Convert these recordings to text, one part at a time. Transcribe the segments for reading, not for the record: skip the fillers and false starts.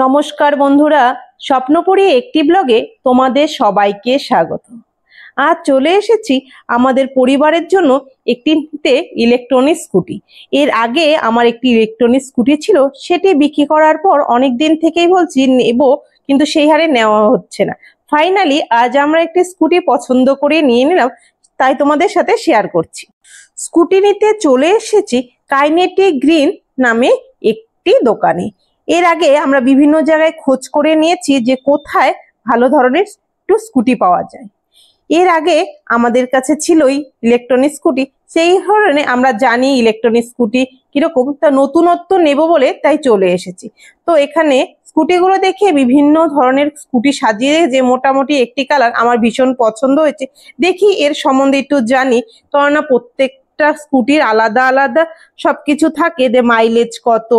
নমস্কার বন্ধুরা, স্বপ্নপুরী একটি ব্লগে তোমাদের সবাইকে স্বাগত। আজ চলে এসেছি আমাদের পরিবারের জন্য একটি ইলেকট্রনিক স্কুটি। এর আগে আমার একটি ইলেকট্রনিক স্কুটি ছিল, সেটি বিক্রি করার পর অনেক দিন থেকেই বলছি নেব, কিন্তু সেই হারে নেওয়া হচ্ছে না। ফাইনালি আজ আমরা একটি স্কুটি পছন্দ করে নিয়ে নিলাম, তাই তোমাদের সাথে শেয়ার করছি। স্কুটি নিতে চলে এসেছি কাইনেটিক গ্রিন নামে একটি দোকানে। এর আগে আমরা বিভিন্ন জায়গায় খোঁজ করে নিয়েছি যে কোথায় ভালো ধরনের একটু স্কুটি পাওয়া যায়। এর আগে আমাদের কাছে ছিলই ইলেকট্রনিক স্কুটি, সেই ধরনের আমরা জানি ইলেকট্রনিক স্কুটি কিরকম, তা নতুনত্ব নেব বলে তাই চলে এসেছি। তো এখানে স্কুটিগুলো দেখে বিভিন্ন ধরনের স্কুটি সাজিয়ে যে মোটামুটি একটি কালার আমার ভীষণ পছন্দ হয়েছে। দেখি এর সম্বন্ধে একটু জানি, কেননা প্রত্যেকটা স্কুটির আলাদা আলাদা সবকিছু থাকে, যে মাইলেজ কত,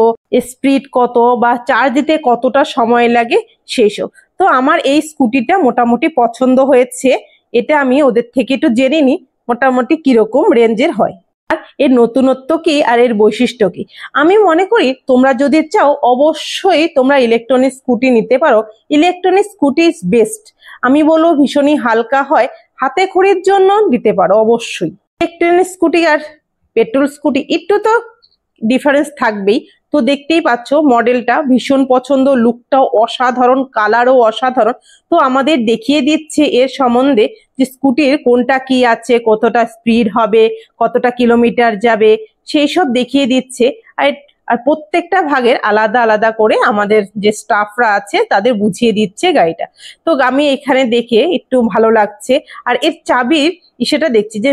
স্পিড কত, বা চার্জ দিতে কতটা সময় লাগে সেই সব। তো আমার এই স্কুটিটা মোটামুটি পছন্দ হয়েছে। এটা আমি ওদের থেকে একটু জেনে নিই মোটামুটি কিরকম রেঞ্জের হয়, আর এর নতুনত্ব কি আর এর বৈশিষ্ট্য কি। আমি মনে করি তোমরা যদি চাও অবশ্যই তোমরা ইলেকট্রনিক স্কুটি নিতে পারো। Electronic scooty is best. আমি বলবো ভীষণই হালকা হয়, হাতে খড়ির জন্য নিতে পারো অবশ্যই। ইলেকট্রনিক স্কুটি আর পেট্রোল স্কুটি একটু তো ডিফারেন্স থাকবেই। তো দেখতেই পাচ্ছ মডেলটা ভীষণ পছন্দ, লুকটাও অসাধারণ, কালারও অসাধারণ। তো আমাদের দেখিয়ে দিচ্ছে এর সম্বন্ধে যে স্কুটির কোনটা কি আছে, কতটা স্পিড হবে, কতটা কিলোমিটার যাবে, সেই সব দেখিয়ে দিচ্ছে। আর প্রত্যেকটা ভাগের আলাদা আলাদা করে আমাদের যে স্টাফরা আছে তাদের বুঝিয়ে দিচ্ছে গাড়িটা। তো আমি এখানে দেখে একটু ভালো লাগছে। আর এর চাবির সেটা দেখছি যে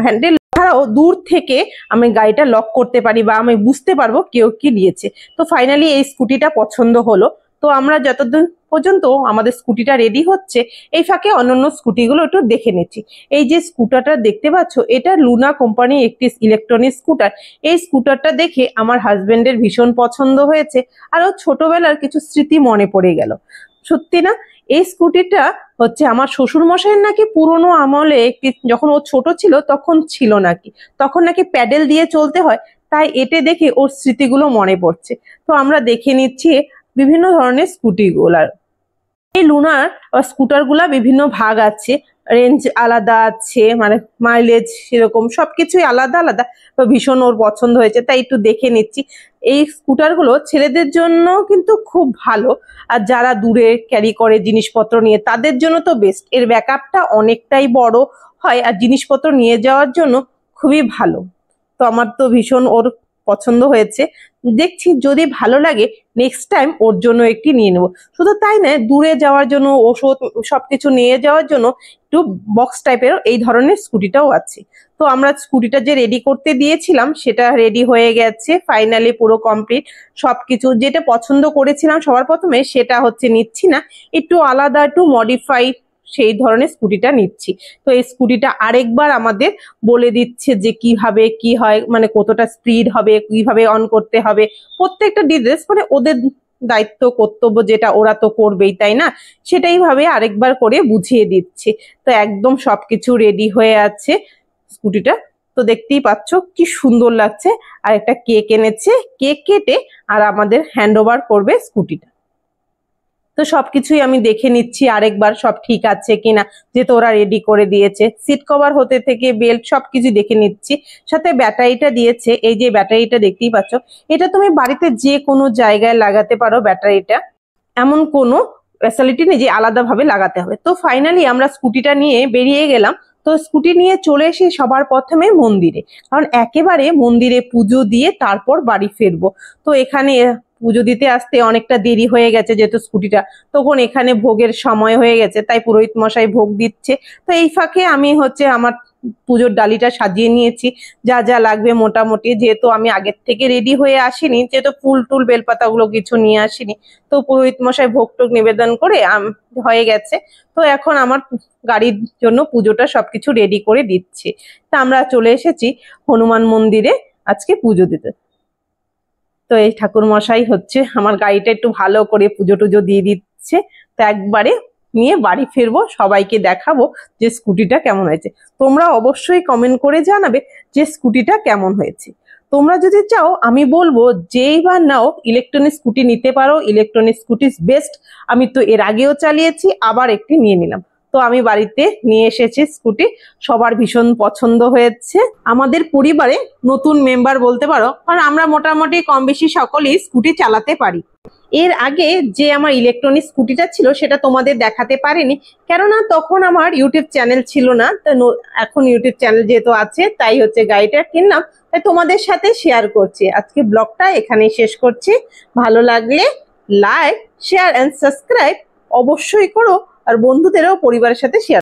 হ্যান্ডেল ছাড়াও দূর থেকে আমি গাড়িটা লক করতে পারি, বা আমি বুঝতে পারবো কেউ কি নিয়েছে। তো ফাইনালি এই স্কুটিটা পছন্দ হলো। তো আমরা যতদিন পর্যন্ত আমাদের স্কুটিটা রেডি হচ্ছে, এই ফাঁকে অন্যান্য স্কুটিগুলো একটু দেখে নিচ্ছি। এই যে স্কুটারটা দেখতে পাচ্ছ, এটা লুনা কোম্পানির একটি ইলেকট্রনিক স্কুটার। এই স্কুটারটা দেখে আমার হাজবেন্ডের ভীষণ পছন্দ হয়েছে, আর ও ছোটবেলার কিছু স্মৃতি মনে পড়ে গেল। সত্যি না, এই স্কুটিটা হচ্ছে আমার শ্বশুর মশাইয়ের নাকি পুরোনো আমলে একটি, যখন ও ছোট ছিল তখন ছিল নাকি, তখন নাকি প্যাডেল দিয়ে চলতে হয়, তাই এতে দেখে ওর স্মৃতিগুলো মনে পড়ছে। তো আমরা দেখে নিচ্ছি বিভিন্ন ধরনের স্কুটিগুলার। এই লুনার স্কুটার গুলা বিভিন্ন ভাগ আছে, রেঞ্জ আলাদা আছে, মানে মাইলেজ সেরকম সবকিছুই আলাদা আলাদা। তো ভীষণ ওর পছন্দ হয়েছে, তাই একটু দেখে নিচ্ছি। এই স্কুটার গুলো ছেলেদের জন্য কিন্তু খুব ভালো, আর যারা দূরে ক্যারি করে জিনিসপত্র নিয়ে তাদের জন্য তো বেস্ট। এর ব্যাকআপটা অনেকটাই বড় হয়, আর জিনিসপত্র নিয়ে যাওয়ার জন্য খুবই ভালো। তো আমার তো ভীষণ ওর পছন্দ হয়েছে। দেখছি যদি ভালো লাগে নেক্সট টাইম ওর জন্য একটি নিয়ে নেবো। শুধু তাই নয়, দূরে যাওয়ার জন্য ওষুধ সবকিছু নিয়ে যাওয়ার জন্য একটু বক্স টাইপের এই ধরনের স্কুটিটাও আছে। তো আমরা স্কুটিটা যে রেডি করতে দিয়েছিলাম সেটা রেডি হয়ে গেছে, ফাইনালি পুরো কমপ্লিট। সবকিছু যেটা পছন্দ করেছিলাম সবার প্রথমে সেটা হচ্ছে নিচ্ছি না, একটু আলাদা একটু মডিফাইড সেই ধরনের স্কুটিটা নিচ্ছি। তো এই স্কুটিটা আরেকবার আমাদের বলে দিচ্ছে যে কিভাবে কি হয়, মানে কতটা স্পিড হবে, কিভাবে অন করতে হবে, প্রত্যেকটা ডিটেলস, মানে ওদের দায়িত্ব কর্তব্য যেটা ওরা তো করবেই, তাই না, সেটাই ভাবে আরেকবার করে বুঝিয়ে দিচ্ছে। তো একদম সবকিছু রেডি হয়ে আছে স্কুটিটা। তো দেখতেই পাচ্ছ কি সুন্দর লাগছে। আর একটা কেক এনেছে, কেক কেটে আর আমাদের হ্যান্ড ওভার করবে স্কুটিটা। তো সবকিছুই আমি দেখে নিচ্ছি আরেকবার সব ঠিক আছে কিনা, যেহেতু ওরা রেডি করে দিয়েছে। সিট কভার হতে থেকে বেল্ট সবকিছু দেখে নিচ্ছি। সাথে ব্যাটারিটা দিয়েছে, এই যে ব্যাটারিটা দেখতেই পাচ্ছ, এটা তুমি বাড়িতে যে কোনো জায়গায় লাগাতে পারো। ব্যাটারিটা এমন কোনো ফ্যাসিলিটি নেই যে আলাদাভাবে লাগাতে হবে। তো ফাইনালি আমরা স্কুটিটা নিয়ে বেরিয়ে গেলাম। তো স্কুটি নিয়ে চলে এসে সবার প্রথমে মন্দিরে, কারণ একেবারে মন্দিরে পুজো দিয়ে তারপর বাড়ি ফিরবো। তো এখানে পুজো দিতে আসতে অনেকটা দেরি হয়ে গেছে, যেহেতু স্কুটিটা তখন এখানে ভোগের সময় হয়ে গেছে, তাই পুরোহিত মশাই ভোগ দিচ্ছে। তো এই ফাঁকে আমি হচ্ছে আমার পুজোর ডালিটা সাজিয়ে নিয়েছি, যা যা লাগবে মোটামুটি, যেহেতু আমি আগের থেকে রেডি হয়ে আসিনি, যেহেতু ফুল টুল বেলপাতাগুলো কিছু নিয়ে আসিনি। তো পুরোহিত মশাই ভোগ টোগ নিবেদন করে হয়ে গেছে। তো এখন আমার গাড়ির জন্য পুজোটা সবকিছু রেডি করে দিচ্ছে। তা আমরা চলে এসেছি হনুমান মন্দিরে আজকে পুজো দিতে। তো এই ঠাকুর মশাই হচ্ছে আমার গাড়িটা একটু ভালো করে পুজো টুজো দিয়ে দিচ্ছে। তো একবারে নিয়ে বাড়ি ফিরবো, সবাইকে দেখাবো যে স্কুটিটা কেমন হয়েছে। তোমরা অবশ্যই কমেন্ট করে জানাবে যে স্কুটিটা কেমন হয়েছে। তোমরা যদি চাও আমি বলবো যেই বা নাও ইলেকট্রনিক স্কুটি নিতে পারো, ইলেকট্রনিক স্কুটি বেস্ট। আমি তো এর আগেও চালিয়েছি, আবার একটি নিয়ে নিলাম। তো আমি বাড়িতে নিয়ে এসেছি স্কুটি, সবার ভীষণ পছন্দ হয়েছে। আমাদের পরিবারে নতুন মেম্বার বলতে পারো, কারণ আমরা মোটামুটি কম বেশি সকলেই স্কুটি চালাতে পারি। এর আগে যে আমার ইলেকট্রনিক স্কুটিটা ছিল সেটা তোমাদের দেখাতে পারিনি, কেননা তখন আমার ইউটিউব চ্যানেল ছিল না। তো এখন ইউটিউব চ্যানেল যেহেতু আছে তাই হচ্ছে গাড়িটা কিনলাম, তাই তোমাদের সাথে শেয়ার করছি। আজকে ব্লগটা এখানেই শেষ করছি। ভালো লাগলে লাইক, শেয়ার এন্ড সাবস্ক্রাইব অবশ্যই করো, আর বন্ধুদেরও পরিবারের সাথে শেয়ার।